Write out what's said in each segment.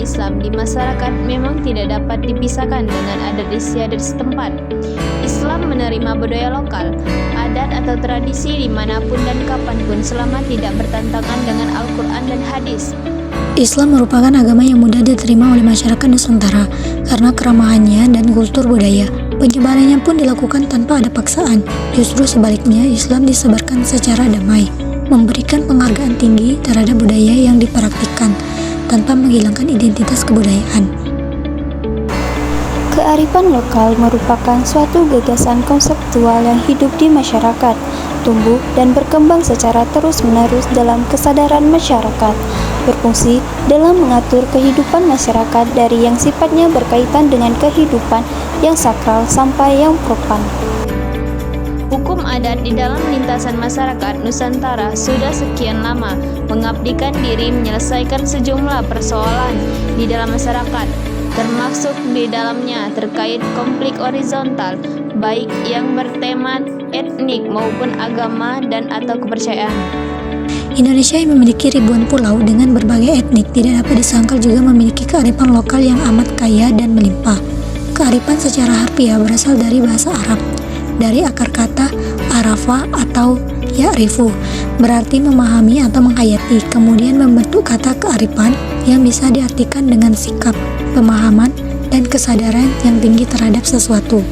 Islam di masyarakat memang tidak dapat dipisahkan dengan adat istiadat setempat. Islam menerima budaya lokal, adat atau tradisi dimanapun dan kapanpun selama tidak bertentangan dengan Al-Quran dan hadis. Islam merupakan agama yang mudah diterima oleh masyarakat Nusantara karena keramahannya dan kultur budaya. Penyebarannya pun dilakukan tanpa ada paksaan. Justru sebaliknya, Islam disebarkan secara damai, memberikan penghargaan tinggi terhadap budaya yang dipraktikkan tanpa menghilangkan identitas kebudayaan. Kearifan lokal merupakan suatu gagasan konseptual yang hidup di masyarakat, tumbuh dan berkembang secara terus-menerus dalam kesadaran masyarakat, berfungsi dalam mengatur kehidupan masyarakat dari yang sifatnya berkaitan dengan kehidupan yang sakral sampai yang profan. Hukum adat di dalam lintasan masyarakat Nusantara sudah sekian lama mengabdikan diri menyelesaikan sejumlah persoalan di dalam masyarakat, termasuk di dalamnya terkait konflik horizontal, baik yang bertema etnik maupun agama dan atau kepercayaan. Indonesia yang memiliki ribuan pulau dengan berbagai etnik tidak dapat disangkal juga memiliki kearifan lokal yang amat kaya dan melimpah. Kearifan secara harfiah berasal dari bahasa Arab, dari akar kata arafa atau ya'rifu, berarti memahami atau menghayati, kemudian membentuk kata kearifan yang bisa diartikan dengan sikap, pemahaman, dan kesadaran yang tinggi terhadap sesuatu.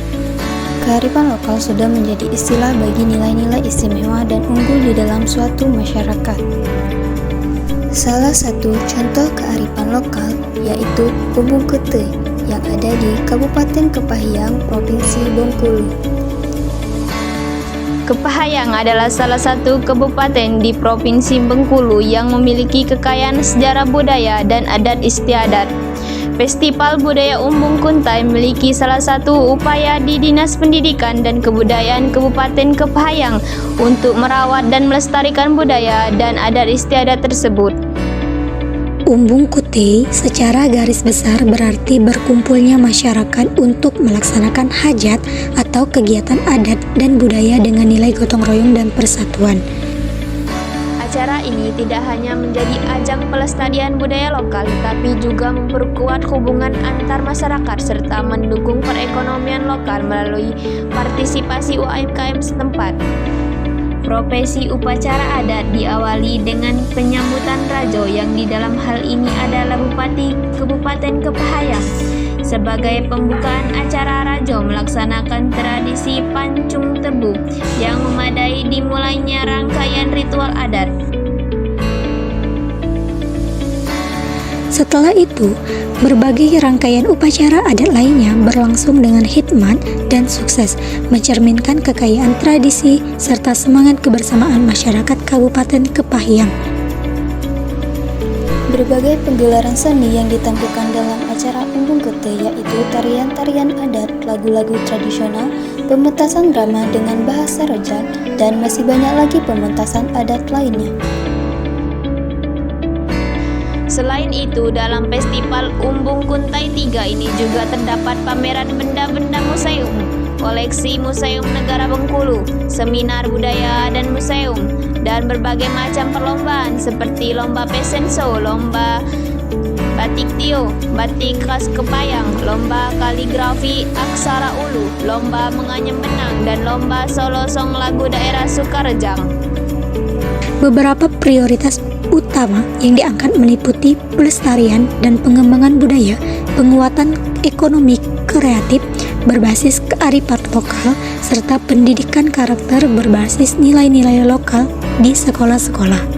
Kearifan lokal sudah menjadi istilah bagi nilai-nilai istimewa dan unggul di dalam suatu masyarakat. Salah satu contoh kearifan lokal yaitu Umbung Kete yang ada di Kabupaten Kepahyang, Provinsi Bengkulu. Kepahyang adalah salah satu kabupaten di Provinsi Bengkulu yang memiliki kekayaan sejarah budaya dan adat istiadat. Festival Budaya Umbung Kuntai memiliki salah satu upaya di Dinas Pendidikan dan Kebudayaan Kabupaten Kepahyang untuk merawat dan melestarikan budaya dan adat istiadat tersebut. Umbung Kute secara garis besar berarti berkumpulnya masyarakat untuk melaksanakan hajat atau kegiatan adat dan budaya dengan nilai gotong royong dan persatuan. Acara ini tidak hanya menjadi ajang pelestarian budaya lokal, tapi juga memperkuat hubungan antar masyarakat serta mendukung perekonomian lokal melalui partisipasi UMKM setempat. Profesi upacara adat diawali dengan penyambutan rajo yang di dalam hal ini adalah Bupati Kabupaten Kepahyang. Sebagai pembukaan acara, rajo melaksanakan tradisi pancung tebu yang memadai dimulainya rangkaian ritual adat. Setelah itu, berbagai rangkaian upacara adat lainnya berlangsung dengan hikmat dan sukses, mencerminkan kekayaan tradisi serta semangat kebersamaan masyarakat Kabupaten Kepahyang. Berbagai penggelaran seni yang ditampilkan dalam acara Umbung Kete yaitu tarian-tarian adat, lagu-lagu tradisional, pementasan drama dengan bahasa Rejang, dan masih banyak lagi pementasan adat lainnya. Selain itu, dalam Festival Umbung Kuntai 3 ini juga terdapat pameran benda-benda museum, koleksi Museum Negara Bengkulu, seminar budaya dan museum, dan berbagai macam perlombaan seperti lomba fashion show, lomba batik tio, batik khas Kepahyang, lomba kaligrafi aksara ulu, lomba menganyam benang, dan lomba solo song lagu daerah Sukarejang. Beberapa prioritas utama yang diangkat meliputi pelestarian dan pengembangan budaya, penguatan ekonomi kreatif berbasis kearifan lokal, serta pendidikan karakter berbasis nilai-nilai lokal di sekolah-sekolah.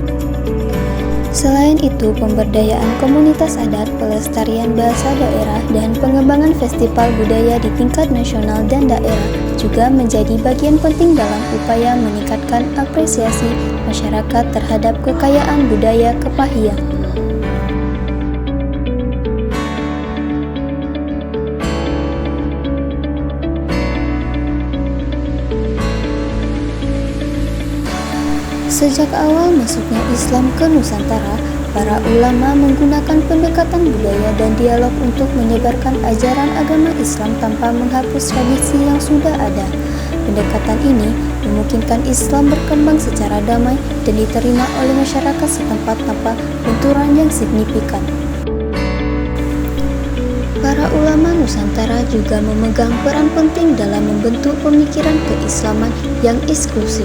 Selain itu, pemberdayaan komunitas adat, pelestarian bahasa daerah, dan pengembangan festival budaya di tingkat nasional dan daerah juga menjadi bagian penting dalam upaya meningkatkan apresiasi masyarakat terhadap kekayaan budaya Kepahyang. Sejak awal masuknya Islam ke Nusantara, para ulama menggunakan pendekatan budaya dan dialog untuk menyebarkan ajaran agama Islam tanpa menghapus tradisi yang sudah ada. Pendekatan ini memungkinkan Islam berkembang secara damai dan diterima oleh masyarakat setempat tanpa benturan yang signifikan. Para ulama Nusantara juga memegang peran penting dalam membentuk pemikiran keislaman yang inklusif.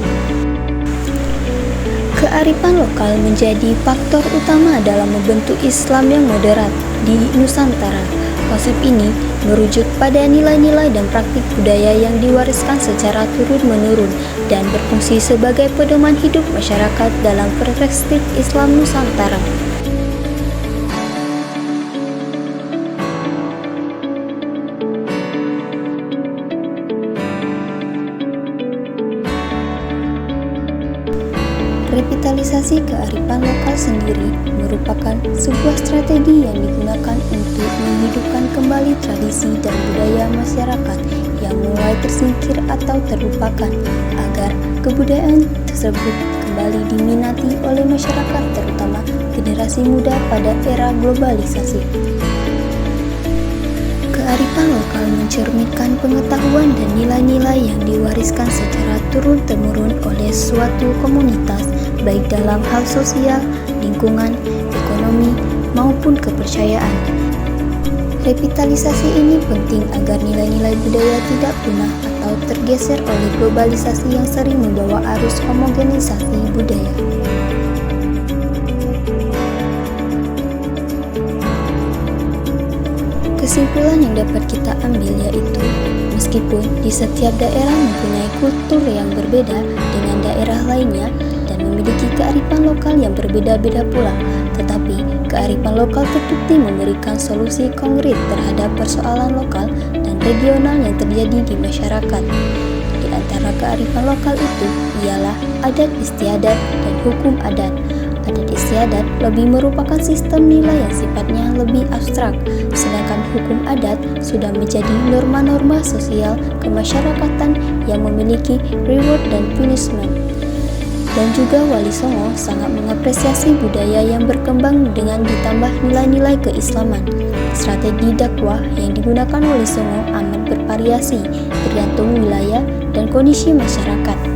Kearifan lokal menjadi faktor utama dalam membentuk Islam yang moderat di Nusantara. Konsep ini merujuk pada nilai-nilai dan praktik budaya yang diwariskan secara turun-menurun dan berfungsi sebagai pedoman hidup masyarakat dalam perspektif Islam Nusantara. Revitalisasi kearifan lokal sendiri merupakan sebuah strategi yang digunakan untuk menghidupkan kembali tradisi dan budaya masyarakat yang mulai tersingkir atau terlupakan, agar kebudayaan tersebut kembali diminati oleh masyarakat, terutama generasi muda pada era globalisasi. Kearifan lokal mencerminkan pengetahuan dan nilai-nilai yang diwariskan secara turun-temurun oleh suatu komunitas, baik dalam hal sosial, lingkungan, ekonomi, maupun kepercayaan. Revitalisasi ini penting agar nilai-nilai budaya tidak punah atau tergeser oleh globalisasi yang sering membawa arus homogenisasi budaya. Kesimpulan yang dapat kita ambil yaitu, meskipun di setiap daerah mempunyai kultur yang berbeda dengan daerah lainnya dan memiliki kearifan lokal yang berbeda-beda pula, tetapi kearifan lokal terbukti memberikan solusi konkret terhadap persoalan lokal dan regional yang terjadi di masyarakat. Di antara kearifan lokal itu ialah adat istiadat dan hukum adat. Adat istiadat lebih merupakan sistem nilai yang sifatnya lebih abstrak, sedangkan hukum adat sudah menjadi norma-norma sosial kemasyarakatan yang memiliki reward dan punishment. Dan juga Wali Songo sangat mengapresiasi budaya yang berkembang dengan ditambah nilai-nilai keislaman. Strategi dakwah yang digunakan Wali Songo amat bervariasi, tergantung wilayah dan kondisi masyarakat.